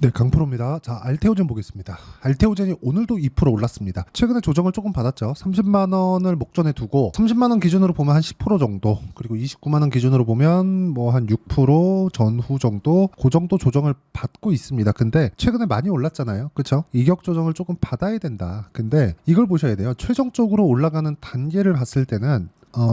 네, 강프로입니다. 자, 알테오젠 보겠습니다. 알테오젠이 오늘도 2% 올랐습니다. 최근에 조정을 조금 받았죠. 30만 원을 목전에 두고 30만 원 기준으로 보면 한 10% 정도, 그리고 29만 원 기준으로 보면 뭐 한 6% 전후 정도, 그 정도 조정을 받고 있습니다. 근데 최근에 많이 올랐잖아요. 그렇죠? 이격 조정을 조금 받아야 된다. 근데 이걸 보셔야 돼요. 최종적으로 올라가는 단계를 봤을 때는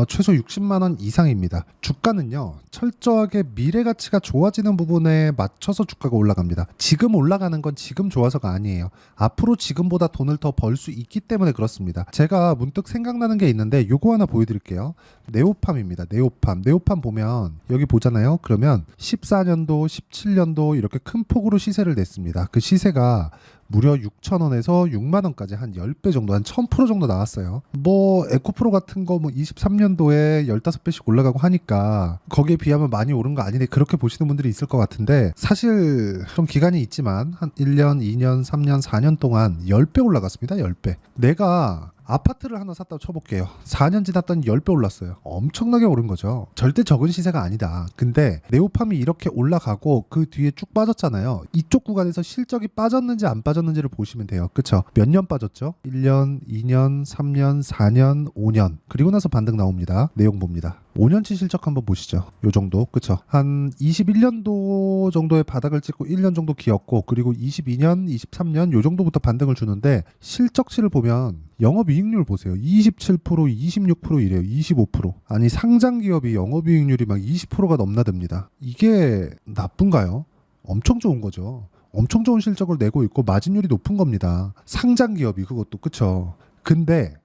최소 60만 원 이상입니다. 주가는요, 철저하게 미래 가치가 좋아지는 부분에 맞춰서 주가가 올라갑니다. 지금 올라가는 건 지금 좋아서가 아니에요. 앞으로 지금보다 돈을 더 벌 수 있기 때문에 그렇습니다. 제가 문득 생각나는 게 있는데 요거 하나 보여드릴게요. 네오팜입니다. 네오팜 보면 여기 보잖아요. 그러면 14년도, 17년도 이렇게 큰 폭으로 시세를 냈습니다. 그 시세가 무려 6,000원에서 6만 원까지 한 10배 정도, 한 1000% 정도 나왔어요. 뭐 에코프로 같은 거 뭐 23년도에 15배씩 올라가고 하니까 거기에 비하면 많이 오른 거 아니네, 그렇게 보시는 분들이 있을 것 같은데, 사실 좀 기간이 있지만 한 1년, 2년, 3년, 4년 동안 10배 올라갔습니다. 10배. 내가 아파트를 하나 샀다고 쳐볼게요. 4년 지났더니 10배 올랐어요. 엄청나게 오른 거죠. 절대 적은 시세가 아니다. 근데 네오팜이 이렇게 올라가고 그 뒤에 쭉 빠졌잖아요. 이쪽 구간에서 실적이 빠졌는지 안 빠졌는지를 보시면 돼요. 그쵸? 몇 년 빠졌죠? 1년, 2년, 3년, 4년, 5년. 그리고 나서 반등 나옵니다. 내용 봅니다. 5년치 실적 한번 보시죠. 요 정도. 그쵸? 한 21년도 정도의 바닥을 찍고 1년 정도 기었고, 그리고 22년, 23년 요 정도부터 반등을 주는데, 실적치를 보면 영업이익률 보세요. 27%, 26% 이래요. 25%. 아니, 상장 기업이 영업이익률이 막 20%가 넘나듭니다. 이게 나쁜가요? 엄청 좋은 거죠. 엄청 좋은 실적을 내고 있고 마진율이 높은 겁니다. 상장 기업이, 그것도. 그쵸? 근데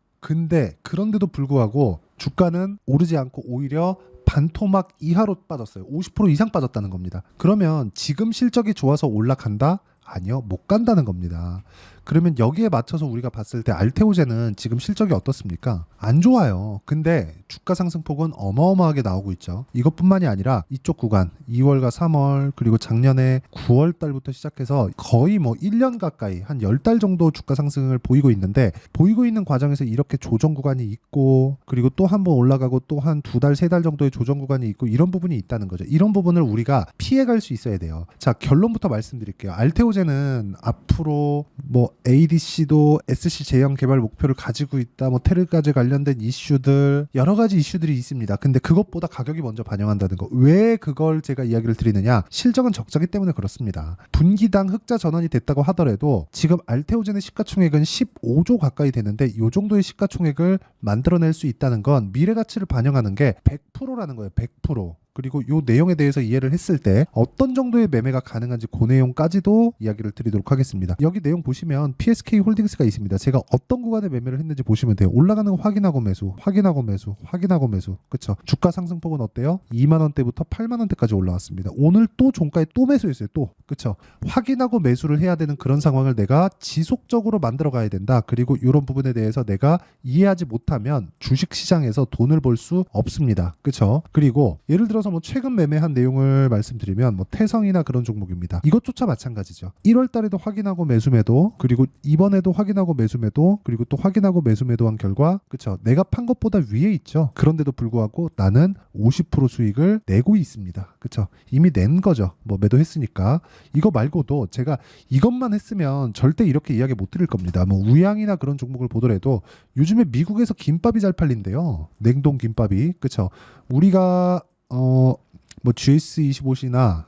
그런데도 불구하고 주가는 오르지 않고 오히려 반토막 이하로 빠졌어요. 50% 이상 빠졌다는 겁니다. 그러면 지금 실적이 좋아서 올라간다? 아니요, 못 간다는 겁니다. 그러면 여기에 맞춰서 우리가 봤을 때 알테오젠은 지금 실적이 어떻습니까? 안 좋아요. 근데 주가 상승폭은 어마어마하게 나오고 있죠. 이것뿐만이 아니라 이쪽 구간 2월과 3월, 그리고 작년에 9월 달부터 시작해서 거의 뭐 1년 가까이 한 10달 정도 주가 상승을 보이고 있는데, 보이고 있는 과정에서 이렇게 조정 구간이 있고, 그리고 또 한 번 올라가고 또 한 2달, 3달 정도의 조정 구간이 있고, 이런 부분이 있다는 거죠. 이런 부분을 우리가 피해갈 수 있어야 돼요. 자, 결론부터 말씀드릴게요. 알테오젠은 앞으로 뭐 ADC도 SC 제형 개발 목표를 가지고 있다, 뭐 테르까지 관련된 이슈들, 여러 가지 이슈들이 있습니다. 근데 그것보다 가격이 먼저 반영한다는 거. 왜 그걸 제가 이야기를 드리느냐? 실적은 적자기 때문에 그렇습니다. 분기당 흑자 전환이 됐다고 하더라도 지금 알테오젠의 시가총액은 15조 가까이 되는데, 이 정도의 시가총액을 만들어낼 수 있다는 건 미래 가치를 반영하는 게 100%라는 거예요. 100%. 그리고 이 내용에 대해서 이해를 했을 때 어떤 정도의 매매가 가능한지 그 내용까지도 이야기를 드리도록 하겠습니다. 여기 내용 보시면 PSK 홀딩스가 있습니다. 제가 어떤 구간에 매매를 했는지 보시면 돼요. 올라가는 거 확인하고 매수, 확인하고 매수, 확인하고 매수. 그쵸? 주가 상승폭은 어때요? 2만 원대부터 8만 원대까지 올라왔습니다. 오늘 또 종가에 또 매수했어요. 또. 그쵸? 확인하고 매수를 해야 되는 그런 상황을 내가 지속적으로 만들어 가야 된다. 그리고 이런 부분에 대해서 내가 이해하지 못하면 주식 시장에서 돈을 벌 수 없습니다. 그쵸? 그리고 예를 들어서 뭐 최근 매매한 내용을 말씀드리면 뭐 태성이나 그런 종목입니다. 이것조차 마찬가지죠. 1월 달에도 확인하고 매수 매도, 그리고 이번에도 확인하고 매수 매도, 그리고 또 확인하고 매수 매도한 결과, 그쵸? 내가 판 것보다 위에 있죠. 그런데도 불구하고 나는 50% 수익을 내고 있습니다. 그쵸? 이미 낸 거죠. 뭐 매도했으니까. 이거 말고도 제가 이것만 했으면 절대 이렇게 이야기 못 드릴 겁니다. 뭐 우양이나 그런 종목을 보더라도 요즘에 미국에서 김밥이 잘 팔린대요. 냉동 김밥이. 그쵸? 우리가 뭐 GS25C나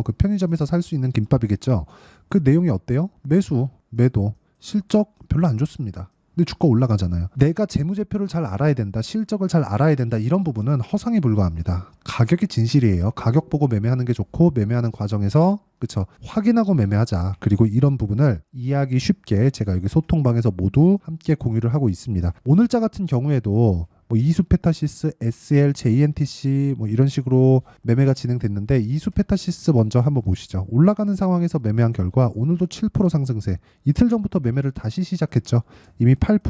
그 편의점에서 살 수 있는 김밥이겠죠. 그 내용이 어때요? 매수, 매도, 실적 별로 안 좋습니다. 근데 주가 올라가잖아요. 내가 재무제표를 잘 알아야 된다, 실적을 잘 알아야 된다, 이런 부분은 허상에 불과합니다. 가격이 진실이에요. 가격 보고 매매하는 게 좋고, 매매하는 과정에서 그쵸, 확인하고 매매하자. 그리고 이런 부분을 이해하기 쉽게 제가 여기 소통방에서 모두 함께 공유를 하고 있습니다. 오늘자 같은 경우에도 뭐 이수페타시스, SL, JNTC 뭐 이런 식으로 매매가 진행됐는데, 이수페타시스 먼저 한번 보시죠. 올라가는 상황에서 매매한 결과 오늘도 7% 상승세. 이틀 전부터 매매를 다시 시작했죠. 이미 8%,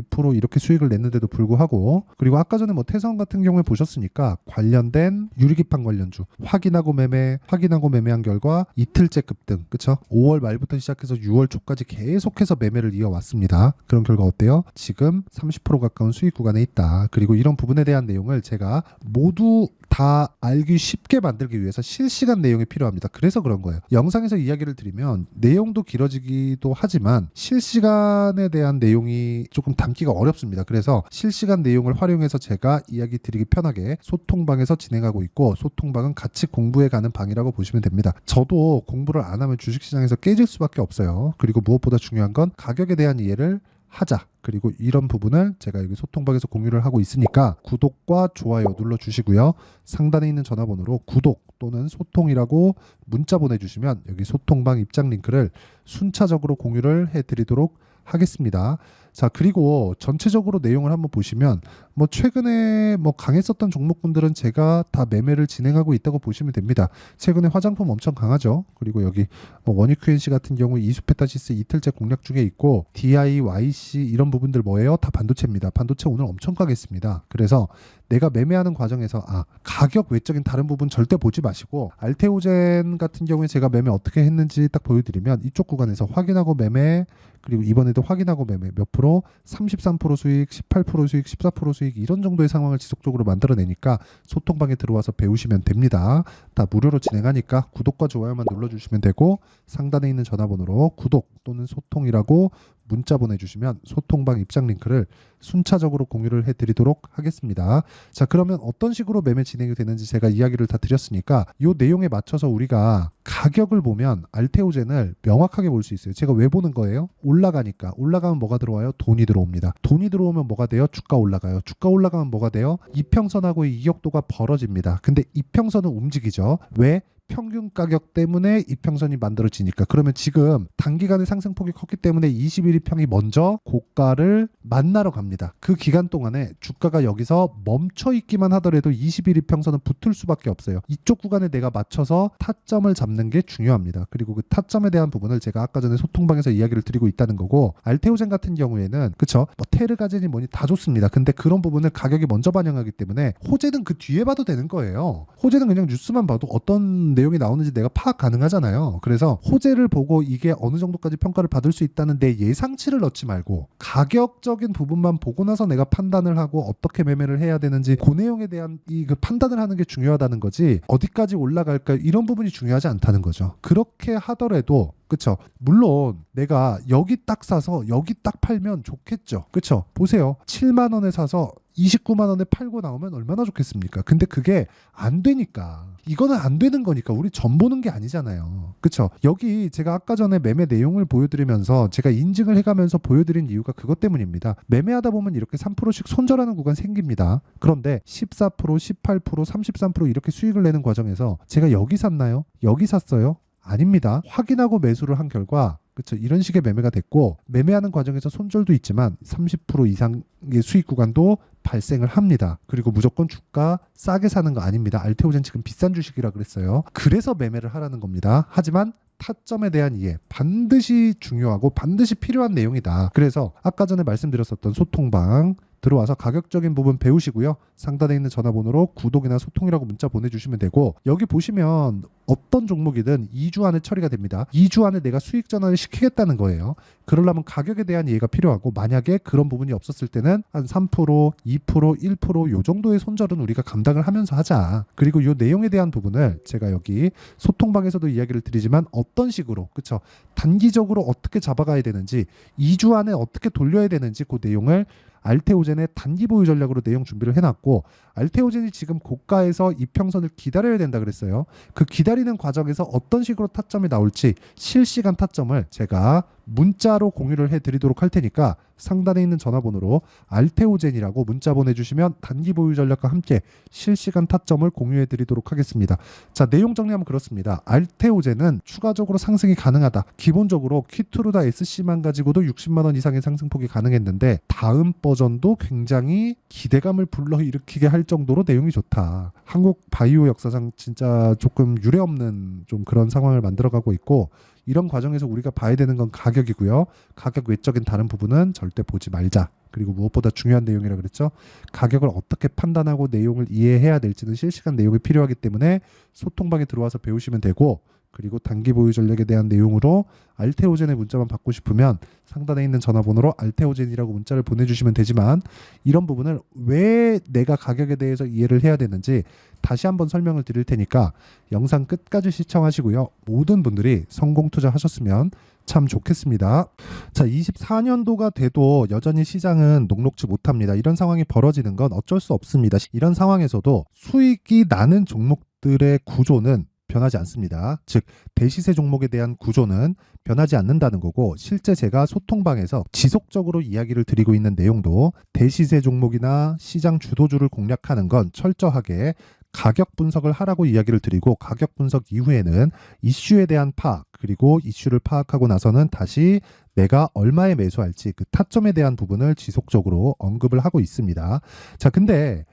2% 이렇게 수익을 냈는데도 불구하고, 그리고 아까 전에 뭐 태성 같은 경우에 보셨으니까 관련된 유리기판 관련주 확인하고 매매한 결과 이틀째 급등. 그쵸? 5월 말부터 시작해서 6월 초까지 계속해서 매매를 이어왔습니다. 그런 결과 어때요? 지금 30% 가까운 수익 구간에 있다. 그리고 이런 부분에 대한 내용을 제가 모두 다 알기 쉽게 만들기 위해서 실시간 내용이 필요합니다. 그래서 그런 거예요. 영상에서 이야기를 드리면 내용도 길어지기도 하지만 실시간에 대한 내용이 조금 담기가 어렵습니다. 그래서 실시간 내용을 활용해서 제가 이야기 드리기 편하게 소통방에서 진행하고 있고, 소통방은 같이 공부해 가는 방이라고 보시면 됩니다. 저도 공부를 안 하면 주식시장에서 깨질 수밖에 없어요. 그리고 무엇보다 중요한 건 가격에 대한 이해를 하자. 그리고 이런 부분을 제가 여기 소통방에서 공유를 하고 있으니까 구독과 좋아요 눌러주시고요. 상단에 있는 전화번호로 구독 또는 소통이라고 문자 보내주시면 여기 소통방 입장 링크를 순차적으로 공유를 해드리도록 하겠습니다. 자, 그리고 전체적으로 내용을 한번 보시면 뭐 최근에 뭐 강했었던 종목군들은 제가 다 매매를 진행하고 있다고 보시면 됩니다. 최근에 화장품 엄청 강하죠. 그리고 여기 뭐 원익QNC 같은 경우 이수페타시스 이틀째 공략 중에 있고, DIYC 이런 부분들 뭐예요? 다 반도체입니다. 반도체 오늘 엄청 가겠습니다. 그래서 내가 매매하는 과정에서 가격 외적인 다른 부분 절대 보지 마시고, 알테오젠 같은 경우에 제가 매매 어떻게 했는지 딱 보여드리면 이쪽 구간에서 확인하고 매매, 그리고 이번에도 확인하고 매매 몇 프로, 33% 수익, 18% 수익, 14% 수익 이런 정도의 상황을 지속적으로 만들어내니까 소통방에 들어와서 배우시면 됩니다. 다 무료로 진행하니까 구독과 좋아요만 눌러주시면 되고, 상단에 있는 전화번호로 구독 또는 소통이라고 문자 보내주시면 소통방 입장 링크를 순차적으로 공유를 해드리도록 하겠습니다. 자, 그러면 어떤 식으로 매매 진행이 되는지 제가 이야기를 다 드렸으니까 이 내용에 맞춰서 우리가 가격을 보면 알테오젠을 명확하게 볼 수 있어요. 제가 왜 보는 거예요? 올라가니까. 올라가면 뭐가 들어와요? 돈이 들어옵니다. 돈이 들어오면 뭐가 돼요? 주가 올라가요. 주가 올라가면 뭐가 돼요? 이평선하고의 이격도가 벌어집니다. 근데 이평선은 움직이죠. 왜? 평균 가격 때문에 이평선이 만들어지니까. 그러면 지금 단기간에 상승폭이 컸기 때문에 21일평이 먼저 고가를 만나러 갑니다. 그 기간 동안에 주가가 여기서 멈춰 있기만 하더라도 21일평선은 붙을 수밖에 없어요. 이쪽 구간에 내가 맞춰서 타점을 잡는 게 중요합니다. 그리고 그 타점에 대한 부분을 제가 아까 전에 소통방에서 이야기를 드리고 있다는 거고, 알테오젠 같은 경우에는 그쵸, 뭐 테르가젠이 뭐니 다 좋습니다. 근데 그런 부분을 가격이 먼저 반영하기 때문에 호재는 그 뒤에 봐도 되는 거예요. 호재는 그냥 뉴스만 봐도 어떤 내용이 나오는지 내가 파악 가능하잖아요. 그래서 호재를 보고 이게 어느 정도까지 평가를 받을 수 있다는 내 예상치를 넣지 말고 가격적인 부분만 보고 나서 내가 판단을 하고 어떻게 매매를 해야 되는지 그 내용에 대한 그 판단을 하는 게 중요하다는 거지, 어디까지 올라갈까 이런 부분이 중요하지 않다는 거죠. 그렇게 하더라도 그쵸, 물론 내가 여기 딱 사서 여기 딱 팔면 좋겠죠. 그쵸, 보세요. 7만 원에 사서 29만 원에 팔고 나오면 얼마나 좋겠습니까? 근데 그게 안 되니까, 이거는 안 되는 거니까 우리 전 보는 게 아니잖아요. 그쵸? 여기 제가 아까 전에 매매 내용을 보여드리면서 제가 인증을 해가면서 보여드린 이유가 그것 때문입니다. 매매하다 보면 이렇게 3%씩 손절하는 구간 생깁니다. 그런데 14%, 18%, 33% 이렇게 수익을 내는 과정에서 제가 여기 샀나요? 여기 샀어요? 아닙니다. 확인하고 매수를 한 결과 그렇죠, 이런 식의 매매가 됐고, 매매하는 과정에서 손절도 있지만 30% 이상의 수익 구간도 발생을 합니다. 그리고 무조건 주가 싸게 사는 거 아닙니다. 알테오젠 지금 비싼 주식이라 그랬어요. 그래서 매매를 하라는 겁니다. 하지만 타점에 대한 이해 반드시 중요하고 반드시 필요한 내용이다. 그래서 아까 전에 말씀드렸었던 소통방 들어와서 가격적인 부분 배우시고요. 상단에 있는 전화번호로 구독이나 소통이라고 문자 보내주시면 되고, 여기 보시면 어떤 종목이든 2주 안에 처리가 됩니다. 2주 안에 내가 수익 전환을 시키겠다는 거예요. 그러려면 가격에 대한 이해가 필요하고, 만약에 그런 부분이 없었을 때는 한 3%, 2%, 1%요 정도의 손절은 우리가 감당을 하면서 하자. 그리고 이 내용에 대한 부분을 제가 여기 소통방에서도 이야기를 드리지만 어떤 식으로, 그쵸, 단기적으로 어떻게 잡아가야 되는지, 2주 안에 어떻게 돌려야 되는지 그 내용을 알테오젠의 단기 보유 전략으로 내용 준비를 해놨고, 알테오젠이 지금 고가에서 이평선을 기다려야 된다 그랬어요. 그 기다리는 과정에서 어떤 식으로 타점이 나올지 실시간 타점을 제가 문자로 공유를 해드리도록 할 테니까 상단에 있는 전화번호로 알테오젠이라고 문자 보내주시면 단기 보유 전략과 함께 실시간 타점을 공유해드리도록 하겠습니다. 자, 내용 정리하면 그렇습니다. 알테오젠은 추가적으로 상승이 가능하다. 기본적으로 키투루다 SC만 가지고도 60만 원 이상의 상승폭이 가능했는데 다음 버전도 굉장히 기대감을 불러일으키게 할 정도로 내용이 좋다. 한국 바이오 역사상 진짜 조금 유례없는 좀 그런 상황을 만들어가고 있고, 이런 과정에서 우리가 봐야 되는 건 가격이고요. 가격 외적인 다른 부분은 절대 보지 말자. 그리고 무엇보다 중요한 내용이라 그랬죠. 가격을 어떻게 판단하고 내용을 이해해야 될지는 실시간 내용이 필요하기 때문에 소통방에 들어와서 배우시면 되고, 그리고 단기 보유 전략에 대한 내용으로 알테오젠의 문자만 받고 싶으면 상단에 있는 전화번호로 알테오젠이라고 문자를 보내주시면 되지만, 이런 부분을 왜 내가 가격에 대해서 이해를 해야 되는지 다시 한번 설명을 드릴 테니까 영상 끝까지 시청하시고요. 모든 분들이 성공 투자하셨으면 참 좋겠습니다. 자, 24년도가 돼도 여전히 시장은 녹록지 못합니다. 이런 상황이 벌어지는 건 어쩔 수 없습니다. 이런 상황에서도 수익이 나는 종목들의 구조는 변하지 않습니다. 즉, 대시세 종목에 대한 구조는 변하지 않는다는 거고, 실제 제가 소통방에서 지속적으로 이야기를 드리고 있는 내용도 대시세 종목이나 시장 주도주를 공략하는 건 철저하게 가격 분석을 하라고 이야기를 드리고, 가격 분석 이후에는 이슈에 대한 파악, 그리고 이슈를 파악하고 나서는 다시 내가 얼마에 매수할지 그 타점에 대한 부분을 지속적으로 언급을 하고 있습니다. 자, 근데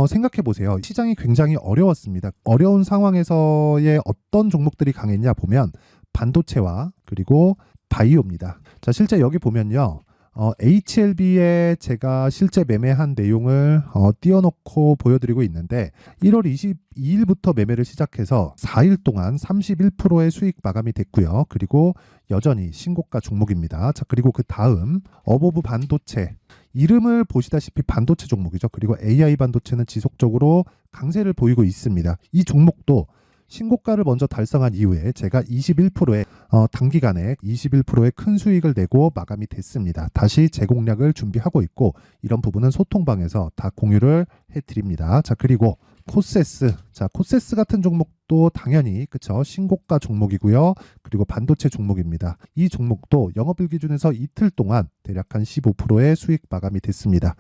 생각해 보세요. 시장이 굉장히 어려웠습니다. 어려운 상황에서의 어떤 종목들이 강했냐 보면 반도체와 그리고 바이오입니다. 자, 실제 여기 보면요. HLB에 제가 실제 매매한 내용을 띄워놓고 보여드리고 있는데, 1월 22일부터 매매를 시작해서 4일 동안 31%의 수익 마감이 됐고요. 그리고 여전히 신고가 종목입니다. 자, 그리고 그 다음 어보브 반도체, 이름을 보시다시피 반도체 종목이죠. 그리고 AI 반도체는 지속적으로 강세를 보이고 있습니다. 이 종목도 신고가를 먼저 달성한 이후에 제가 21%의 단기간에 21%의 큰 수익을 내고 마감이 됐습니다. 다시 재공략을 준비하고 있고, 이런 부분은 소통방에서 다 공유를 해드립니다. 자, 그리고 코세스. 자, 코세스 같은 종목도 당연히 그쵸, 신고가 종목이고요. 그리고 반도체 종목입니다. 이 종목도 영업일 기준에서 이틀 동안 대략 한 15%의 수익 마감이 됐습니다.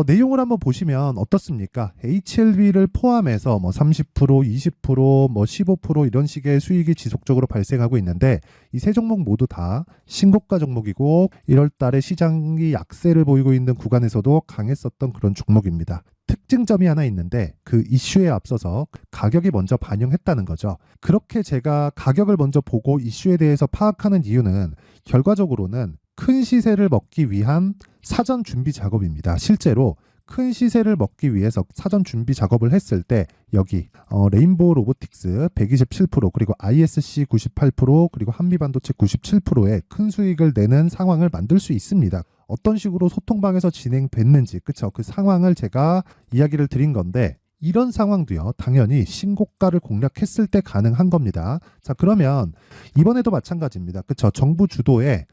내용을 한번 보시면 어떻습니까? HLB를 포함해서 뭐 30%, 20%, 뭐 15% 이런 식의 수익이 지속적으로 발생하고 있는데, 이 세 종목 모두 다 신고가 종목이고 1월 달에 시장이 약세를 보이고 있는 구간에서도 강했었던 그런 종목입니다. 특징점이 하나 있는데, 그 이슈에 앞서서 가격이 먼저 반영했다는 거죠. 그렇게 제가 가격을 먼저 보고 이슈에 대해서 파악하는 이유는 결과적으로는 큰 시세를 먹기 위한 사전 준비 작업입니다. 실제로 큰 시세를 먹기 위해서 사전 준비 작업을 했을 때 여기 레인보우 로보틱스 127%, 그리고 ISC 98%, 그리고 한미반도체 97%의 큰 수익을 내는 상황을 만들 수 있습니다. 어떤 식으로 소통방에서 진행됐는지, 그쵸? 그 상황을 제가 이야기를 드린 건데, 이런 상황도요, 당연히 신고가를 공략했을 때 가능한 겁니다. 자, 그러면 이번에도 마찬가지입니다. 그쵸? 정부 주도의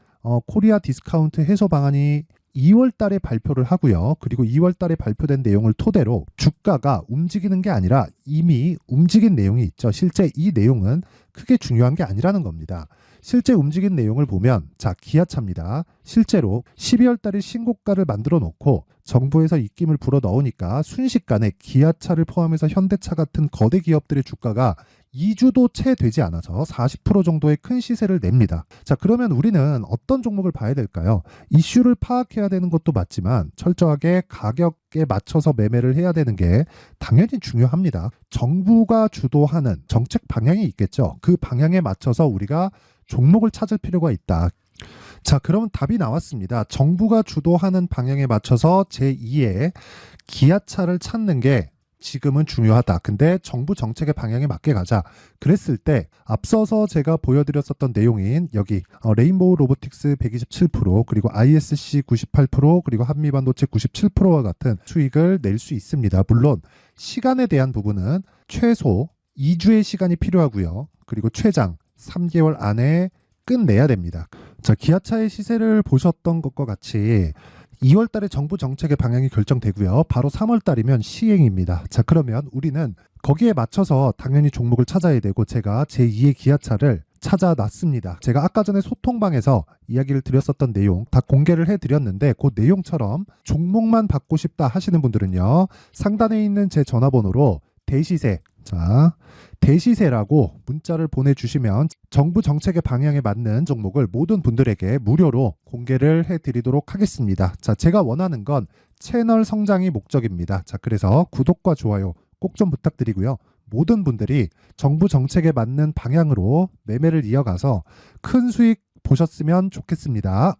코리아 디스카운트 해소 방안이 2월 달에 발표를 하고요. 그리고 2월 달에 발표된 내용을 토대로 주가가 움직이는 게 아니라 이미 움직인 내용이 있죠. 실제 이 내용은 크게 중요한 게 아니라는 겁니다. 실제 움직인 내용을 보면, 자, 기아차입니다. 실제로 12월 달에 신고가를 만들어 놓고 정부에서 입김을 불어 넣으니까 순식간에 기아차를 포함해서 현대차 같은 거대 기업들의 주가가 2주도 채 되지 않아서 40% 정도의 큰 시세를 냅니다. 자, 그러면 우리는 어떤 종목을 봐야 될까요? 이슈를 파악해야 되는 것도 맞지만 철저하게 가격에 맞춰서 매매를 해야 되는 게 당연히 중요합니다. 정부가 주도하는 정책 방향이 있겠죠. 그 방향에 맞춰서 우리가 종목을 찾을 필요가 있다. 자, 그러면 답이 나왔습니다. 정부가 주도하는 방향에 맞춰서 제2의 기아차를 찾는 게 지금은 중요하다. 근데 정부 정책의 방향에 맞게 가자. 그랬을 때 앞서서 제가 보여드렸었던 내용인 여기 레인보우 로보틱스 127%, 그리고 ISC 98%, 그리고 한미반도체 97%와 같은 수익을 낼 수 있습니다. 물론 시간에 대한 부분은 최소 2주의 시간이 필요하고요. 그리고 최장 3개월 안에 끝내야 됩니다. 자, 기아차의 시세를 보셨던 것과 같이 2월 달에 정부 정책의 방향이 결정되고요. 바로 3월 달이면 시행입니다. 자, 그러면 우리는 거기에 맞춰서 당연히 종목을 찾아야 되고, 제가 제2의 기아차를 찾아놨습니다. 제가 아까 전에 소통방에서 이야기를 드렸었던 내용 다 공개를 해드렸는데, 그 내용처럼 종목만 받고 싶다 하시는 분들은요, 상단에 있는 제 전화번호로 대시세, 자, 대시세라고 문자를 보내주시면 정부 정책의 방향에 맞는 종목을 모든 분들에게 무료로 공개를 해드리도록 하겠습니다. 자, 제가 원하는 건 채널 성장이 목적입니다. 자, 그래서 구독과 좋아요 꼭 좀 부탁드리고요. 모든 분들이 정부 정책에 맞는 방향으로 매매를 이어가서 큰 수익 보셨으면 좋겠습니다.